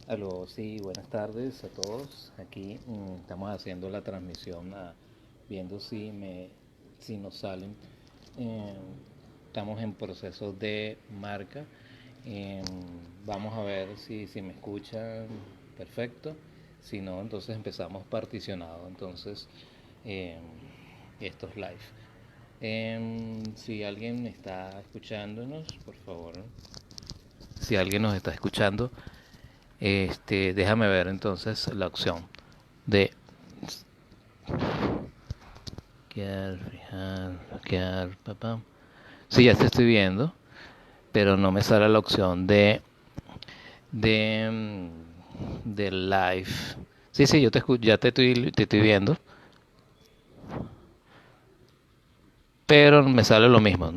Aló, sí, buenas tardes a todos. Aquí estamos haciendo la transmisión, viendo si nos salen. Eh, Estamos en proceso de marca. Eh, Vamos a ver si me escuchan perfecto. Si no, entonces empezamos particionado. Entonces, eh, esto es live. Si alguien está escuchándonos, por favor, si alguien nos está escuchando, déjame ver entonces la opción de quedar, fijar, quedar, papá. Sí, ya te estoy viendo, pero no me sale la opción de live. Sí, sí, ya te estoy viendo, pero me sale lo mismo,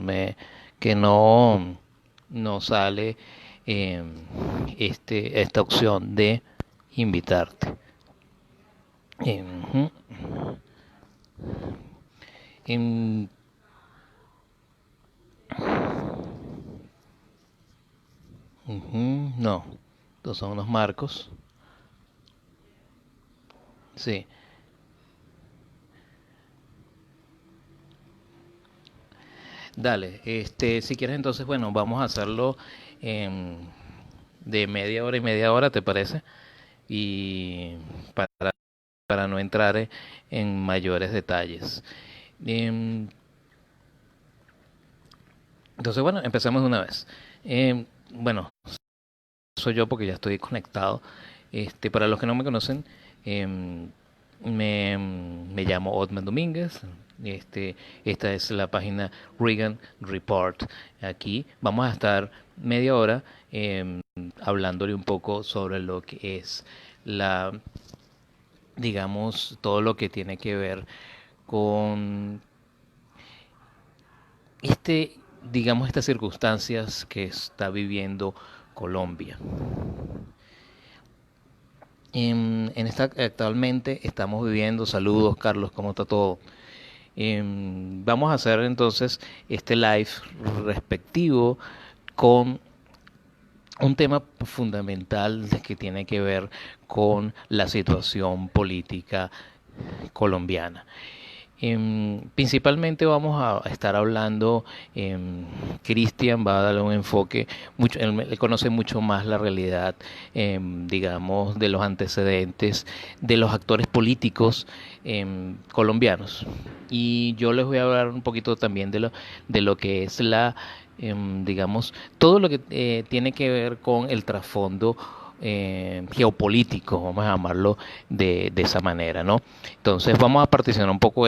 que no sale eh, esta opción de invitarte. Ujú. En- no, estos son unos marcos. Sí, dale. Si quieres entonces, bueno, vamos a hacerlo em, de media hora y media hora, ¿te parece? Y para no entrar en mayores detalles. Em, entonces, bueno, empecemos de una vez. Bueno, soy yo porque ya estoy conectado. Para los que no me conocen, em, me llamo Otman Domínguez. Esta es la página Reagan Report. Aquí vamos a estar media hora hablándole un poco sobre lo que es la, digamos, todo lo que tiene que ver con este, digamos, estas circunstancias que está viviendo Colombia. Actualmente estamos viviendo, saludos Carlos, ¿cómo está todo? Vamos a hacer entonces este live respectivo con un tema fundamental que tiene que ver con la situación política colombiana. Principalmente vamos a estar hablando, Cristian va a darle un enfoque, él conoce mucho más la realidad, digamos, de los antecedentes de los actores políticos colombianos. Y yo les voy a hablar un poquito también de lo que es digamos, todo lo que tiene que ver con el trasfondo geopolítico, vamos a llamarlo de esa manera, ¿no? Entonces vamos a particionar un poco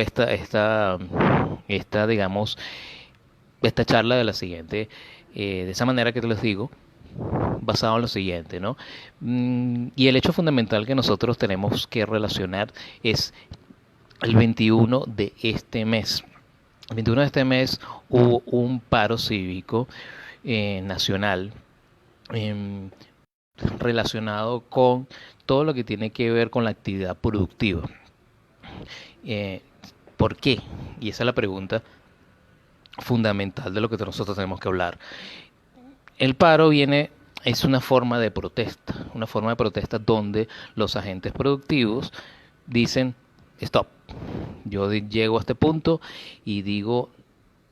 digamos, esta charla de la siguiente, de esa manera que te les digo, basado en lo siguiente, ¿no? Y el hecho fundamental que nosotros tenemos que relacionar es el 21 de este mes. El 21 de este mes hubo un paro cívico nacional eh, relacionado con todo lo que tiene que ver con la actividad productiva. Eh, ¿Por qué? Y esa es la pregunta fundamental de lo que nosotros tenemos que hablar. El paro es una forma de protesta donde los agentes productivos dicen, stop, yo llego a este punto y digo,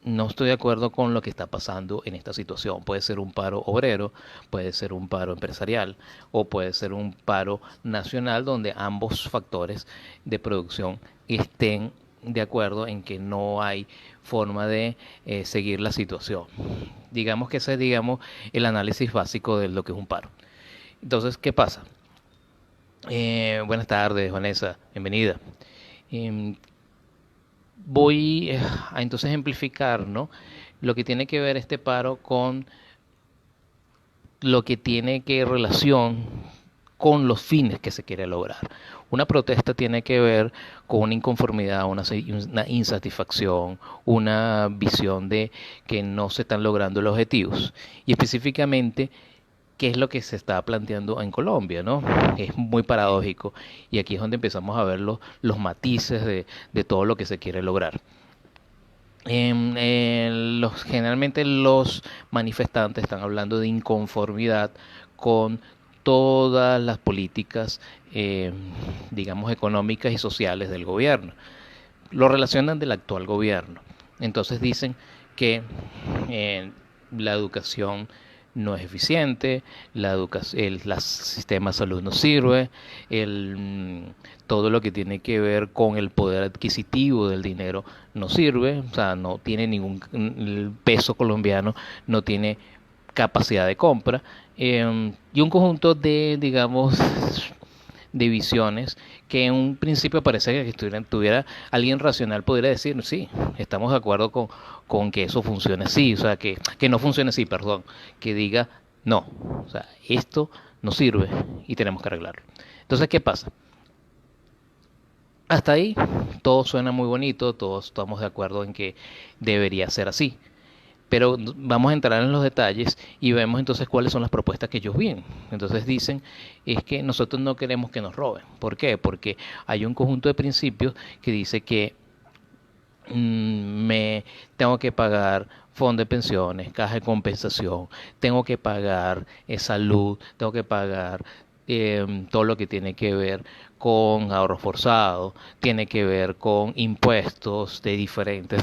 no estoy de acuerdo con lo que está pasando en esta situación. Puede ser un paro obrero, puede ser un paro empresarial o puede ser un paro nacional donde ambos factores de producción estén de acuerdo en que no hay forma de seguir la situación. Digamos que ese es, digamos, el análisis básico de lo que es un paro. Entonces, ¿qué pasa? Buenas tardes, Vanessa, bienvenida. Eh, Voy a entonces ejemplificar, ¿no? Lo que tiene que ver este paro con lo que tiene que relación con los fines que se quiere lograr. Una protesta tiene que ver con una inconformidad, una insatisfacción, una visión de que no se están logrando los objetivos. Y específicamente, ¿qué es lo que se está planteando en Colombia, ¿no? Es muy paradójico. Y aquí es donde empezamos a ver los matices de todo lo que se quiere lograr. Generalmente los manifestantes están hablando de inconformidad con todas las políticas, digamos, económicas y sociales del gobierno. Lo relacionan del actual gobierno. Entonces dicen que la educación no es eficiente, el sistema de salud no sirve, todo lo que tiene que ver con el poder adquisitivo del dinero no sirve, o sea, no tiene el peso colombiano no tiene capacidad de compra, y un conjunto de, digamos, de visiones que en un principio parece que tuviera alguien racional podría decir, sí, estamos de acuerdo con que eso funcione así, o sea, que no funcione así, perdón, que diga, no, o sea, esto no sirve y tenemos que arreglarlo. Entonces, ¿qué pasa? Hasta ahí todo suena muy bonito, todos estamos de acuerdo en que debería ser así. Pero vamos a entrar en los detalles y vemos entonces cuáles son las propuestas que ellos vienen. Entonces dicen, es que nosotros no queremos que nos roben. ¿Por qué? Porque hay un conjunto de principios que dice que me tengo que pagar fondo de pensiones, caja de compensación, tengo que pagar salud, tengo que pagar todo lo que tiene que ver con ahorro forzado, tiene que ver con impuestos de diferentes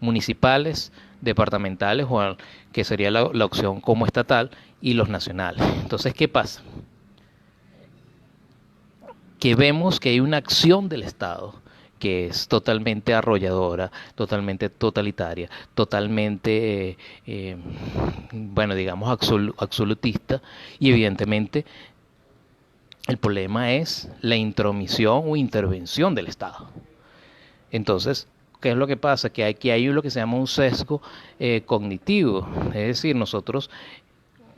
municipales, departamentales o que sería la opción como estatal y los nacionales. Entonces, ¿qué pasa? Que vemos que hay una acción del Estado que es totalmente arrolladora, totalmente totalitaria, totalmente, bueno, digamos, absolutista, y evidentemente el problema es la intromisión o intervención del Estado. Entonces, ¿qué es lo que pasa? Que aquí hay lo que se llama un sesgo cognitivo, es decir, nosotros,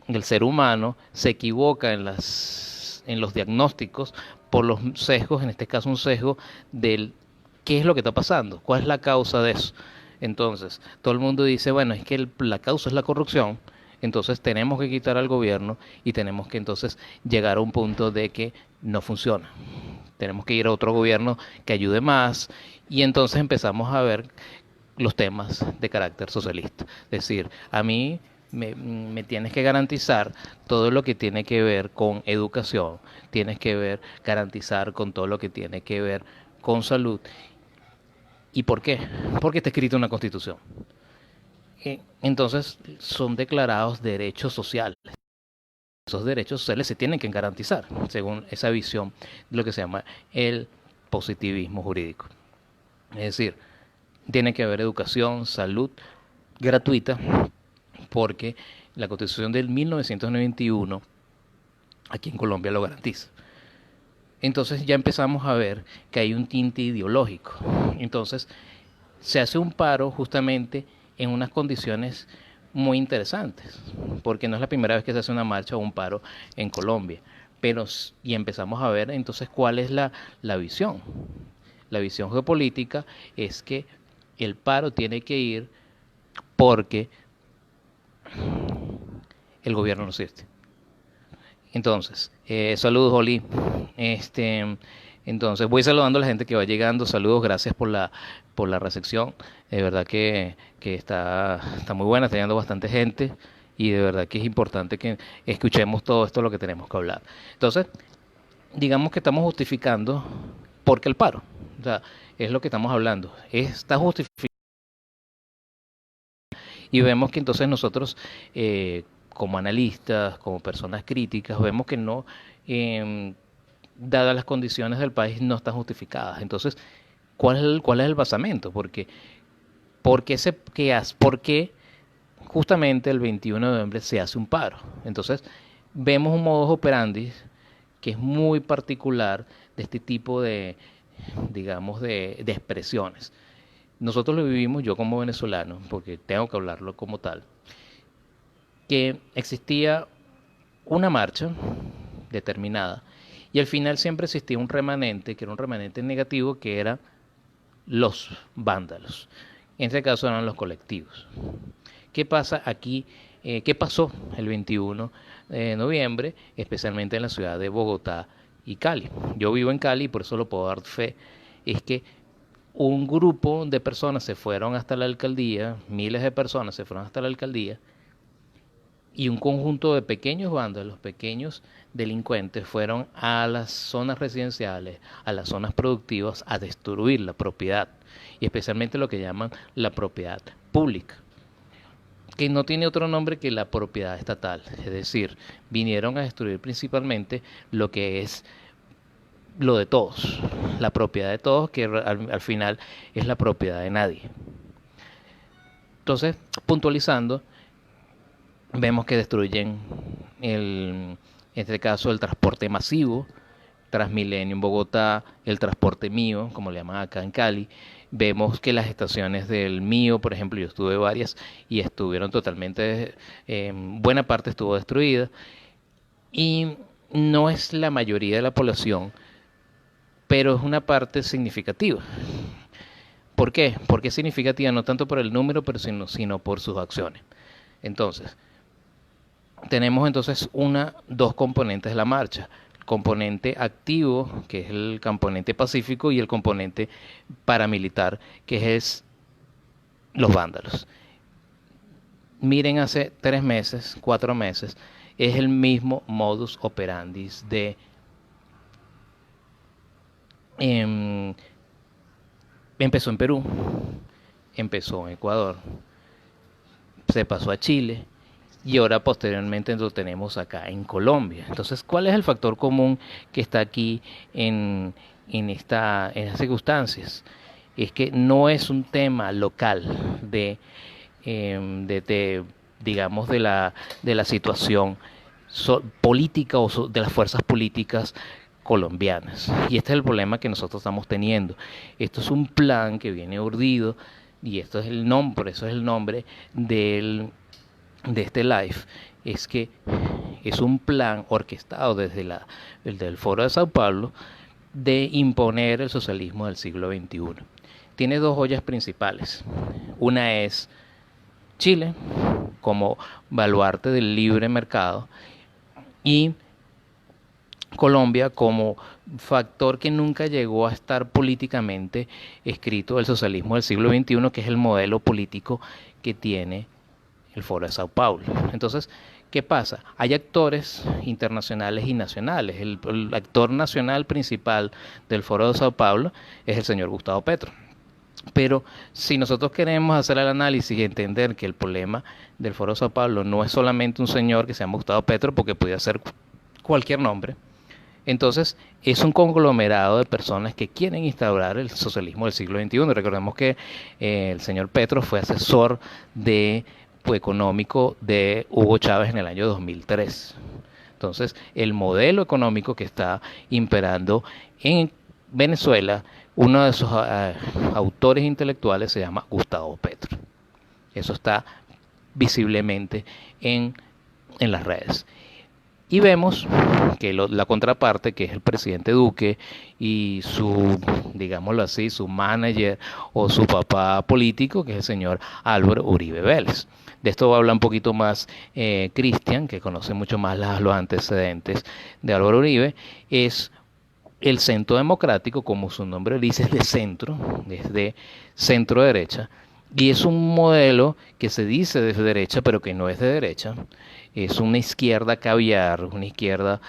el ser humano, se equivoca en los diagnósticos por los sesgos, en este caso un sesgo del qué es lo que está pasando, cuál es la causa de eso. Entonces, todo el mundo dice, bueno, es que la causa es la corrupción, entonces tenemos que quitar al gobierno y tenemos que entonces llegar a un punto de que no funciona. Tenemos que ir a otro gobierno que ayude más y entonces empezamos a ver los temas de carácter socialista. Es decir, a mí me tienes que garantizar todo lo que tiene que ver con educación, tienes que garantizar con todo lo que tiene que ver con salud. ¿Y por qué? Porque está escrito en la Constitución. Entonces son declarados derechos sociales. Esos derechos sociales se tienen que garantizar, según esa visión de lo que se llama el positivismo jurídico. Es decir, tiene que haber educación, salud gratuita, porque la Constitución del 1991 aquí en Colombia lo garantiza. Entonces ya empezamos a ver que hay un tinte ideológico. Entonces se hace un paro justamente en unas condiciones muy interesantes, porque no es la primera vez que se hace una marcha o un paro en Colombia, pero y empezamos a ver entonces cuál es la visión. La visión geopolítica es que el paro tiene que ir porque el gobierno no sirve. Entonces, saludos, Oli. Entonces, voy saludando a la gente que va llegando. Saludos, gracias por la recepción. De verdad que está muy buena, está llegando bastante gente. Y de verdad que es importante que escuchemos todo esto lo que tenemos que hablar. Entonces, digamos que estamos justificando porque el paro. O sea, es lo que estamos hablando. Está justificado. Y vemos que entonces nosotros, como analistas, como personas críticas, vemos que no, dadas las condiciones del país, no están justificadas. Entonces, ¿cuál es el basamento? ¿Por qué justamente el 21 de noviembre se hace un paro? Entonces, vemos un modus operandi que es muy particular de este tipo de, digamos, de expresiones. Nosotros lo vivimos, yo como venezolano, porque tengo que hablarlo como tal, que existía una marcha determinada y al final siempre existía un remanente, que era un remanente negativo, que eran los vándalos. En este caso eran los colectivos. ¿Qué pasa aquí? ¿Qué pasó el 21 de noviembre, especialmente en la ciudad de Bogotá y Cali? Yo vivo en Cali y por eso lo puedo dar fe. Es que un grupo de personas se fueron hasta la alcaldía, miles de personas se fueron hasta la alcaldía, y un conjunto de pequeños vándalos, pequeños delincuentes, fueron a las zonas residenciales, a las zonas productivas, a destruir la propiedad, y especialmente lo que llaman la propiedad pública, que no tiene otro nombre que la propiedad estatal. Es decir, vinieron a destruir principalmente lo que es lo de todos, la propiedad de todos, que al final es la propiedad de nadie. Entonces, puntualizando, vemos que destruyen en este caso el transporte masivo, Transmilenio en Bogotá, el transporte mío, como le llaman acá en Cali. Vemos que las estaciones del mío, por ejemplo, yo estuve varias y estuvieron totalmente, buena parte estuvo destruida, y no es la mayoría de la población, pero es una parte significativa. ¿Por qué? Porque es significativa no tanto por el número, pero sino por sus acciones. Entonces, tenemos entonces dos componentes de la marcha: el componente activo, que es el componente pacífico, y el componente paramilitar, que es los vándalos. Miren, hace 3 meses, 4 meses, es el mismo modus operandi de empezó en Perú, empezó en Ecuador, se pasó a Chile, y ahora posteriormente lo tenemos acá en Colombia. Entonces, ¿cuál es el factor común que está aquí en estas circunstancias? Es que no es un tema local digamos, de la situación política o de las fuerzas políticas colombianas. Y este es el problema que nosotros estamos teniendo. Esto es un plan que viene urdido, y esto es el nombre, por eso es el nombre de este live. Es que es un plan orquestado desde el Foro de Sao Paulo de imponer el socialismo del siglo XXI. Tiene dos joyas principales. Una es Chile como baluarte del libre mercado, y Colombia como factor que nunca llegó a estar políticamente escrito del socialismo del siglo XXI, que es el modelo político que tiene el Foro de Sao Paulo. Entonces, ¿qué pasa? Hay actores internacionales y nacionales. El actor nacional principal del Foro de Sao Paulo es el señor Gustavo Petro. Pero si nosotros queremos hacer el análisis y entender que el problema del Foro de Sao Paulo no es solamente un señor que se llama Gustavo Petro, porque podría ser cualquier nombre, entonces es un conglomerado de personas que quieren instaurar el socialismo del siglo XXI. Recordemos que el señor Petro fue asesor económico de Hugo Chávez en el año 2003. Entonces, el modelo económico que está imperando en Venezuela, uno de sus autores intelectuales se llama Gustavo Petro. Eso está visiblemente en las redes. Y vemos que la contraparte, que es el presidente Duque y digámoslo así, su manager o su papá político, que es el señor Álvaro Uribe Vélez. De esto va a hablar un poquito más Cristian, que conoce mucho más los antecedentes de Álvaro Uribe. Es el centro democrático, como su nombre dice, es de centro, es de centro derecha, y es un modelo que se dice de derecha, pero que no es de derecha. Es una izquierda caviar, una izquierda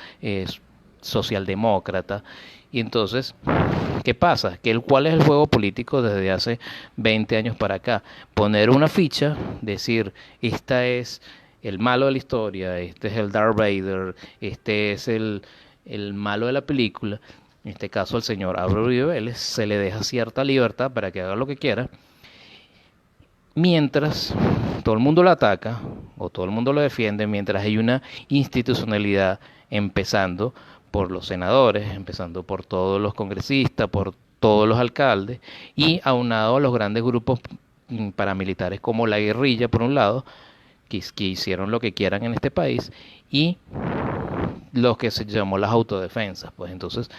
socialdemócrata. Y entonces, ¿qué pasa? ¿Cuál es el juego político desde hace 20 años para acá? Poner una ficha, decir, esta es el malo de la historia, este es el Darth Vader, este es el malo de la película. En este caso, al señor Álvaro Uribe Vélez se le deja cierta libertad para que haga lo que quiera, mientras todo el mundo lo ataca o todo el mundo lo defiende, mientras hay una institucionalidad, empezando por los senadores, empezando por todos los congresistas, por todos los alcaldes, y aunado a los grandes grupos paramilitares como la guerrilla, por un lado, que hicieron lo que quieran en este país, y los que se llamó las autodefensas. Pues entonces,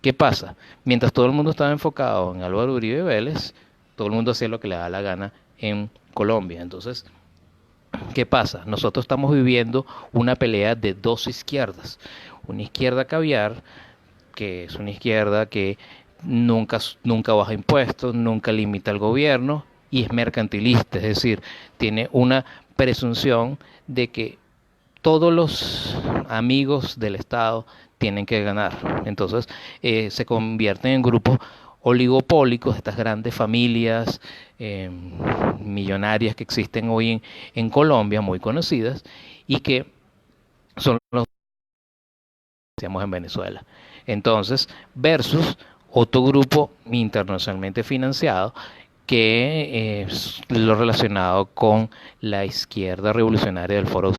¿qué pasa? Mientras todo el mundo estaba enfocado en Álvaro Uribe Vélez, todo el mundo hacía lo que le da la gana en Colombia. Entonces, ¿qué pasa? Nosotros estamos viviendo una pelea de dos izquierdas. Una izquierda caviar, que es una izquierda que nunca baja impuestos, nunca limita al gobierno y es mercantilista, es decir, tiene una presunción de que todos los amigos del Estado tienen que ganar. Entonces se convierten en grupos oligopólicos, estas grandes familias millonarias que existen hoy en Colombia, muy conocidas, y que son los que hacemos en Venezuela. Entonces, versus otro grupo internacionalmente financiado que es lo relacionado con la izquierda revolucionaria del Foro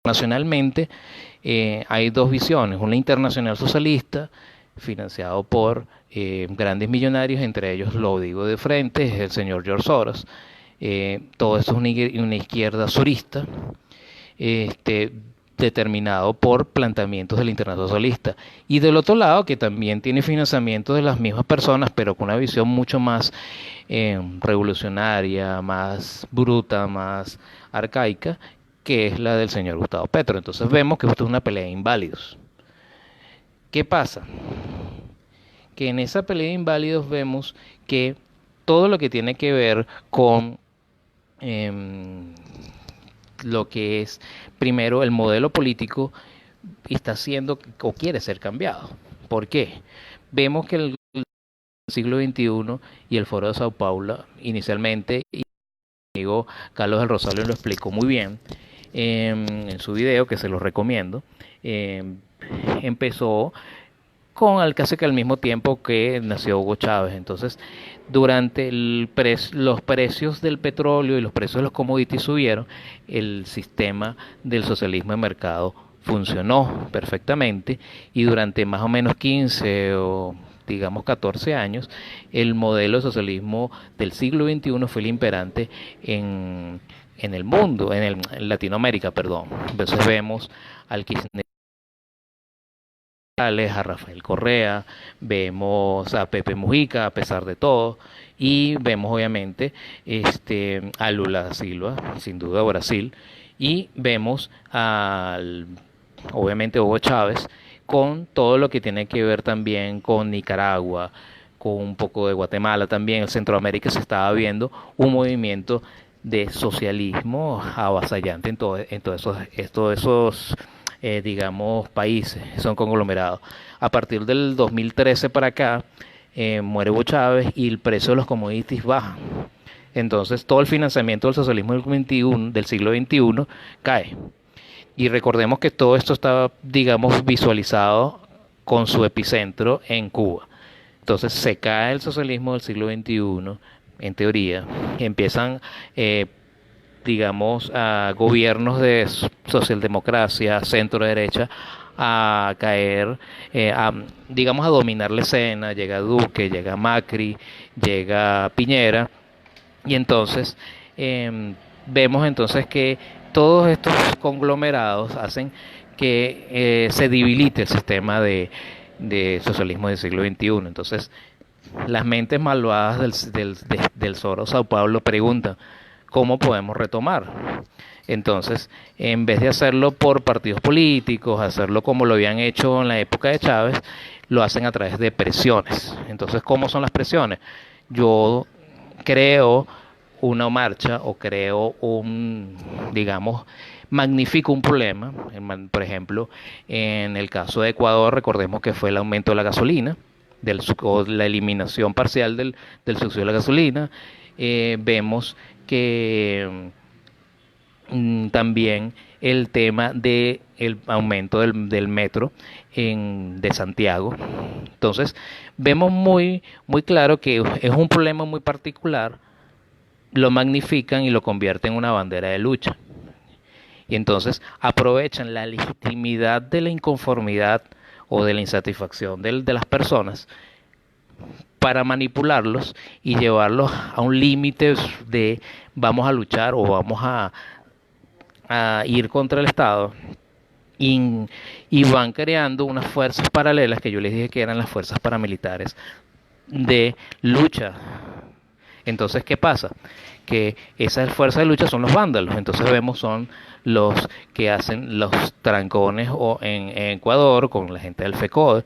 Nacionalmente hay dos visiones, una internacional socialista financiado por grandes millonarios, entre ellos lo digo de frente, es el señor George Soros. Todo esto es una izquierda surista, este, determinado por planteamientos del Internacional Socialista. Y del otro lado, que también tiene financiamiento de las mismas personas, pero con una visión mucho más revolucionaria, más bruta, más arcaica, que es la del señor Gustavo Petro. Entonces vemos que esto es una pelea de inválidos. ¿Qué pasa? Que en esa pelea de inválidos vemos que todo lo que tiene que ver con lo que es primero el modelo político está siendo o quiere ser cambiado. ¿Por qué? Vemos que el siglo XXI y el Foro de Sao Paulo inicialmente, y mi amigo Carlos del Rosario lo explicó muy bien en su video, que se los recomiendo, empezó con casi que al mismo tiempo que nació Hugo Chávez. Entonces, durante los precios del petróleo y los precios de los commodities subieron, el sistema del socialismo de mercado funcionó perfectamente y durante más o menos 15 o digamos 14 años, el modelo de socialismo del siglo XXI fue el imperante en el mundo, en Latinoamérica, perdón. Entonces vemos al Kirchner, a Rafael Correa, vemos a Pepe Mujica a pesar de todo, y vemos obviamente a Lula da Silva, sin duda Brasil, y vemos al obviamente Hugo Chávez con todo lo que tiene que ver también con Nicaragua, con un poco de Guatemala también. En Centroamérica se estaba viendo un movimiento de socialismo avasallante en todos esos digamos, países, son conglomerados. A partir del 2013 para acá, muere Hugo Chávez y el precio de los commodities baja. Entonces, todo el financiamiento del socialismo del siglo XXI cae. Y recordemos que todo esto está, digamos, visualizado con su epicentro en Cuba. Entonces, se cae el socialismo del siglo XXI, en teoría, empiezan digamos, a gobiernos de socialdemocracia, centro derecha, a caer, digamos, a dominar la escena. Llega Duque, llega Macri, llega Piñera, y entonces vemos entonces que todos estos conglomerados hacen que se debilite el sistema de socialismo del siglo XXI. Entonces, las mentes malvadas del Soros Sao Paulo preguntan, ¿cómo podemos retomar? Entonces, en vez de hacerlo por partidos políticos, hacerlo como lo habían hecho en la época de Chávez, lo hacen a través de presiones. Entonces, ¿cómo son las presiones? Yo creo una marcha o creo digamos, magnifico un problema. Por ejemplo, en el caso de Ecuador, recordemos que fue el aumento de la gasolina, o la eliminación parcial del subsidio de la gasolina. Vemos que también el tema del aumento del metro de Santiago. Entonces, vemos muy claro que es un problema muy particular, lo magnifican y lo convierten en una bandera de lucha. Y entonces aprovechan la legitimidad de la inconformidad o de la insatisfacción de las personas para manipularlos y llevarlos a un límite de vamos a luchar o vamos a ir contra el Estado, y van creando unas fuerzas paralelas que yo les dije que eran las fuerzas paramilitares de lucha. Entonces, ¿qué pasa? Que esas fuerzas de lucha son los vándalos. Entonces vemos son los que hacen los trancones en Ecuador con la gente del FECODE,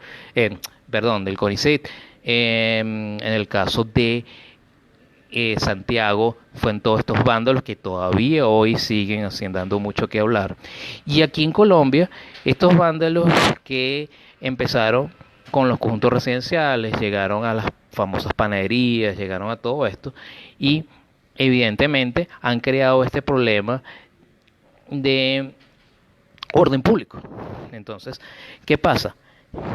perdón, del CONICET, En el caso de Santiago, fue en todos estos vándalos que todavía hoy siguen haciendo, dando mucho que hablar. Y aquí en Colombia, estos vándalos que empezaron con los conjuntos residenciales, llegaron a las famosas panaderías, llegaron a todo esto y evidentemente han creado este problema de orden público. Entonces, ¿qué pasa?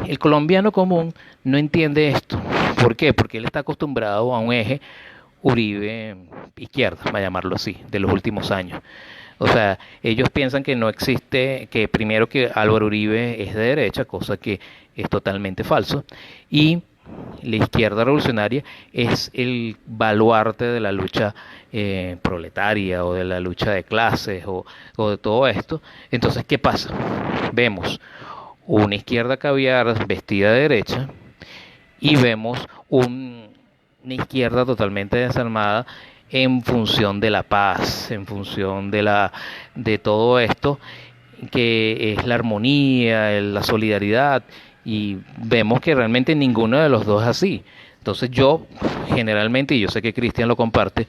El colombiano común no entiende esto. ¿Por qué? Porque él está acostumbrado a un eje Uribe izquierda, va a llamarlo así, de los últimos años. O sea, ellos piensan que no existe, que primero que Álvaro Uribe es de derecha, cosa que es totalmente falso, y la izquierda revolucionaria es el baluarte de la lucha proletaria o de la lucha de clases o de todo esto. Entonces, ¿qué pasa? Vemos una izquierda caviar vestida de derecha y vemos una izquierda totalmente desarmada en función de la paz, en función de todo esto que es la armonía, la solidaridad, y vemos que realmente ninguno de los dos es así. Entonces yo generalmente, y yo sé que Cristian lo comparte,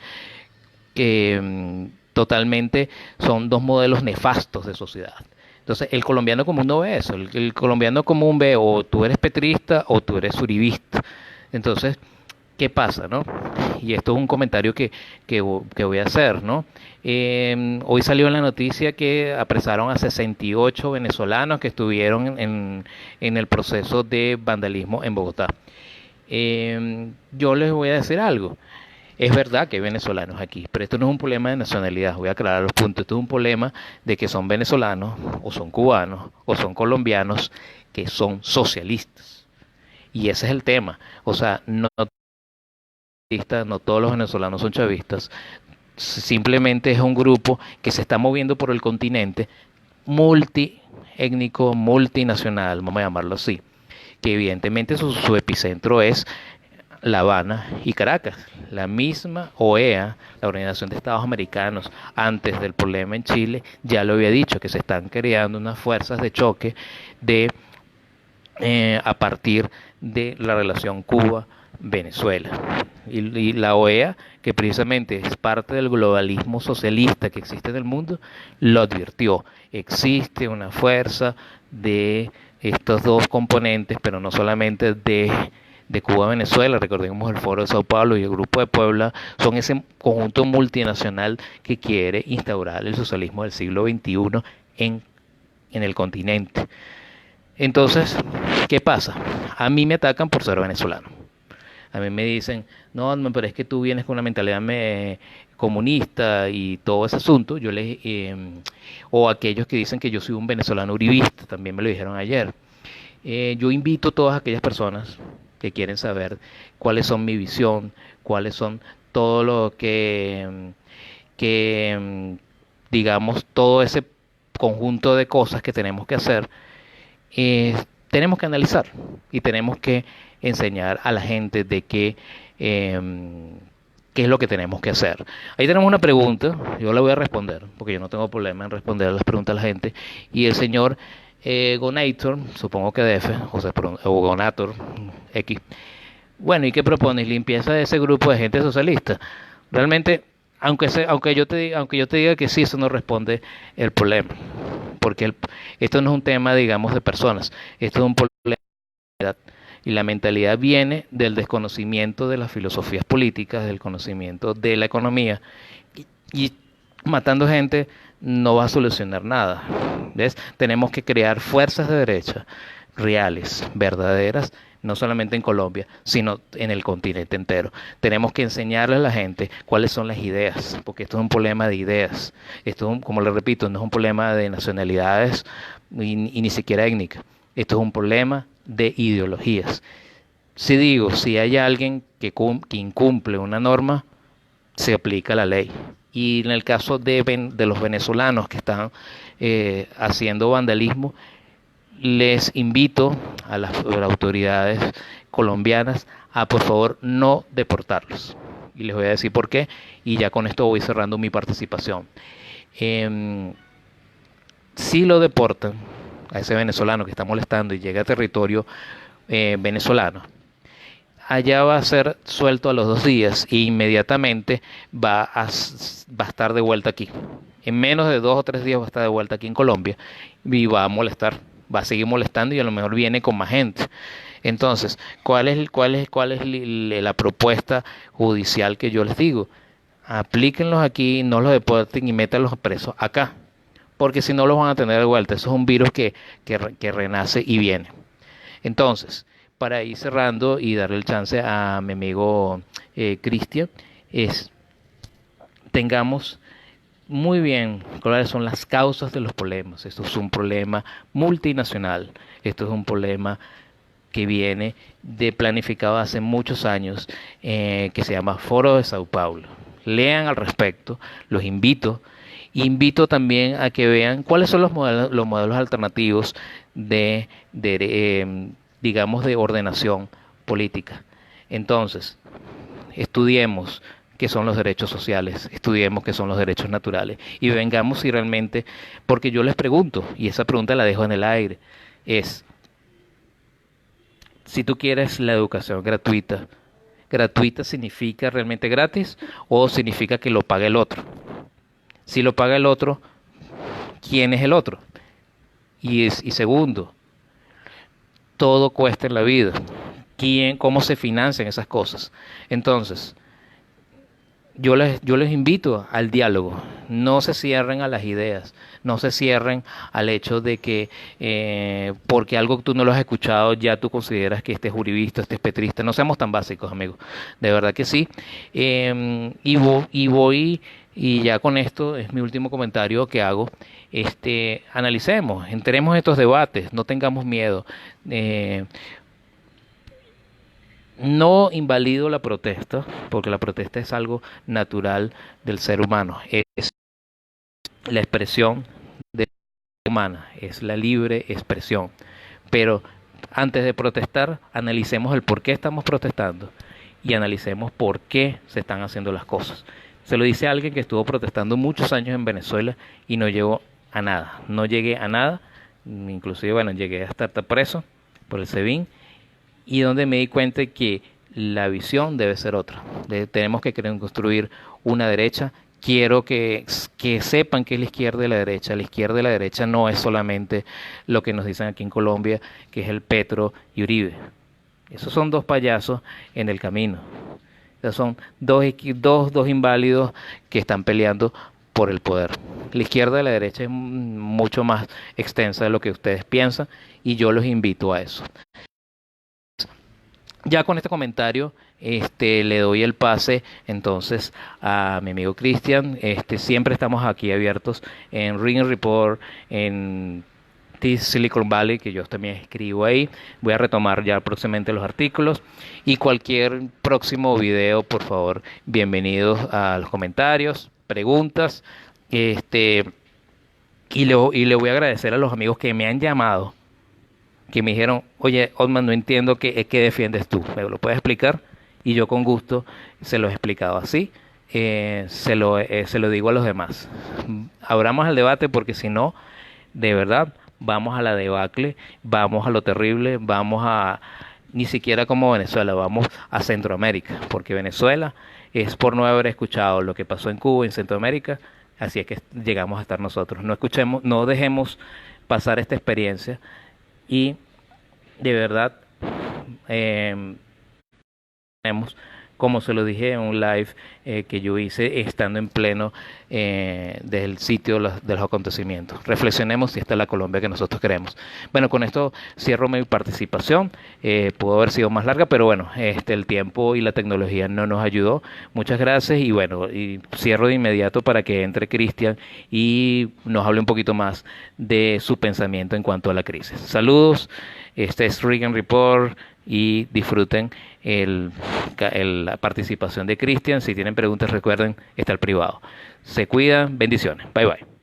que totalmente son dos modelos nefastos de sociedad. Entonces el colombiano común no ve eso, el colombiano común ve o tú eres petrista o tú eres uribista. Entonces, ¿qué pasa, no? Y esto es un comentario que voy a hacer, ¿no? Hoy salió en la noticia que apresaron a 68 venezolanos que estuvieron en el proceso de vandalismo en Bogotá. Yo les voy a decir algo. Es verdad que hay venezolanos aquí, pero esto no es un problema de nacionalidad. Voy a aclarar los puntos. Esto es un problema de que son venezolanos, o son cubanos, o son colombianos, que son socialistas. Y ese es el tema. O sea, no todos los venezolanos son chavistas, simplemente es un grupo que se está moviendo por el continente multiétnico, multinacional, vamos a llamarlo así, que evidentemente su epicentro es La Habana y Caracas. La misma OEA, la Organización de Estados Americanos, antes del problema en Chile, ya lo había dicho, que se están creando unas fuerzas de choque de a partir de la relación Cuba-Venezuela. Y la OEA, que precisamente es parte del globalismo socialista que existe en el mundo, lo advirtió. Existe una fuerza de estos dos componentes, pero no solamente de Cuba a Venezuela, recordemos el Foro de Sao Paulo y el Grupo de Puebla, son ese conjunto multinacional que quiere instaurar el socialismo del siglo XXI en el continente. Entonces, ¿qué pasa? A mí me atacan por ser venezolano. A mí me dicen, no, pero es que tú vienes con una mentalidad comunista y todo ese asunto. O aquellos que dicen que yo soy un venezolano uribista, también me lo dijeron ayer. Yo invito a todas aquellas personas que quieren saber cuáles son mi visión, cuáles son todo lo que digamos, todo ese conjunto de cosas que tenemos que hacer, tenemos que analizar y tenemos que enseñar a la gente de qué es lo que tenemos que hacer. Ahí tenemos una pregunta, yo la voy a responder, porque yo no tengo problema en responder a las preguntas de la gente. Y el señor Gonator, supongo que DF, o Gonator X. Bueno, ¿y qué propones? Limpieza de ese grupo de gente socialista. Realmente, aunque yo te diga que sí, eso no responde el problema, porque esto no es un tema, digamos, de personas, esto es un problema de mentalidad. Y la mentalidad viene del desconocimiento de las filosofías políticas, del conocimiento de la economía, y matando gente no va a solucionar nada. ¿Ves? Tenemos que crear fuerzas de derecha reales, verdaderas, no solamente en Colombia, sino en el continente entero. Tenemos que enseñarle a la gente cuáles son las ideas, porque esto es un problema de ideas. Esto, como le repito, no es un problema de nacionalidades y ni siquiera étnica. Esto es un problema de ideologías. Si hay alguien que incumple una norma, se aplica la ley. Y en el caso de los venezolanos que están haciendo vandalismo, les invito a las autoridades colombianas a por favor no deportarlos. Y les voy a decir por qué, y ya con esto voy cerrando mi participación. Si lo deportan a ese venezolano que está molestando y llega a territorio venezolano, allá va a ser suelto a los 2 días e inmediatamente va a estar de vuelta aquí. En menos de 2 o 3 días va a estar de vuelta aquí en Colombia y va a molestar, va a seguir molestando y a lo mejor viene con más gente. Entonces, ¿cuál es la propuesta judicial que yo les digo? Aplíquenlos aquí, no los deporten y métanlos presos acá, porque si no los van a tener de vuelta. Eso es un virus que renace y viene. Entonces, para ir cerrando y darle el chance a mi amigo Cristian, es tengamos muy bien cuáles son las causas de los problemas. Esto es un problema multinacional, esto es un problema que viene de planificado hace muchos años, que se llama Foro de Sao Paulo. Lean al respecto, los invito. Invito también a que vean cuáles son los modelos alternativos digamos, de ordenación política. Entonces, estudiemos qué son los derechos sociales, estudiemos qué son los derechos naturales y vengamos si realmente, porque yo les pregunto, y esa pregunta la dejo en el aire, es, si tú quieres la educación gratuita, ¿gratuita significa realmente gratis o significa que lo paga el otro? Si lo paga el otro, ¿quién es el otro? Y segundo, todo cuesta en la vida. ¿Cómo se financian esas cosas? Entonces, yo les invito al diálogo. No se cierren a las ideas, no se cierren al hecho de que porque algo tú no lo has escuchado ya tú consideras que este es uribista, este es petrista. No seamos tan básicos, amigos. De verdad que sí. Y ya con esto es mi último comentario que hago. Analicemos, entremos en estos debates, no tengamos miedo. No invalido la protesta, porque la protesta es algo natural del ser humano. Es la expresión de la vida humana, es la libre expresión. Pero antes de protestar, analicemos el por qué estamos protestando y analicemos por qué se están haciendo las cosas. Se lo dice a alguien que estuvo protestando muchos años en Venezuela y no llegó a nada. No llegué a nada, inclusive, bueno, llegué a estar preso por el SEBIN, y donde me di cuenta que la visión debe ser otra. Tenemos que construir una derecha. Quiero que sepan que es la izquierda y la derecha. La izquierda y la derecha no es solamente lo que nos dicen aquí en Colombia, que es el Petro y Uribe. Esos son dos payasos en el camino. Esos son dos inválidos que están peleando por el poder. La izquierda y la derecha es mucho más extensa de lo que ustedes piensan y yo los invito a eso. Ya con este comentario, le doy el pase entonces a mi amigo Cristian. Siempre estamos aquí abiertos en Ring Report, en Silicon Valley, que yo también escribo ahí. Voy a retomar ya próximamente los artículos y cualquier próximo video, por favor, bienvenidos a los comentarios, preguntas. Y le voy a agradecer a los amigos que me han llamado, que me dijeron, oye, Otman, no entiendo qué defiendes tú, ¿me lo puedes explicar? Y yo con gusto se lo he explicado así, se lo digo a los demás. Abramos el debate porque si no, de verdad, vamos a la debacle, vamos a lo terrible, ni siquiera como Venezuela, vamos a Centroamérica, porque Venezuela es por no haber escuchado lo que pasó en Cuba, en Centroamérica, así es que llegamos a estar nosotros. No dejemos pasar esta experiencia. Y de verdad, tenemos, como se lo dije en un live que yo hice estando en pleno del sitio de los acontecimientos. Reflexionemos si esta es la Colombia que nosotros queremos. Bueno, con esto cierro mi participación. Pudo haber sido más larga, pero bueno, el tiempo y la tecnología no nos ayudó. Muchas gracias y bueno, y cierro de inmediato para que entre Cristian y nos hable un poquito más de su pensamiento en cuanto a la crisis. Saludos, este es Reagan Report y disfruten la participación de Cristian. Si tienen preguntas, recuerden, está el privado. Se cuidan, bendiciones. Bye bye.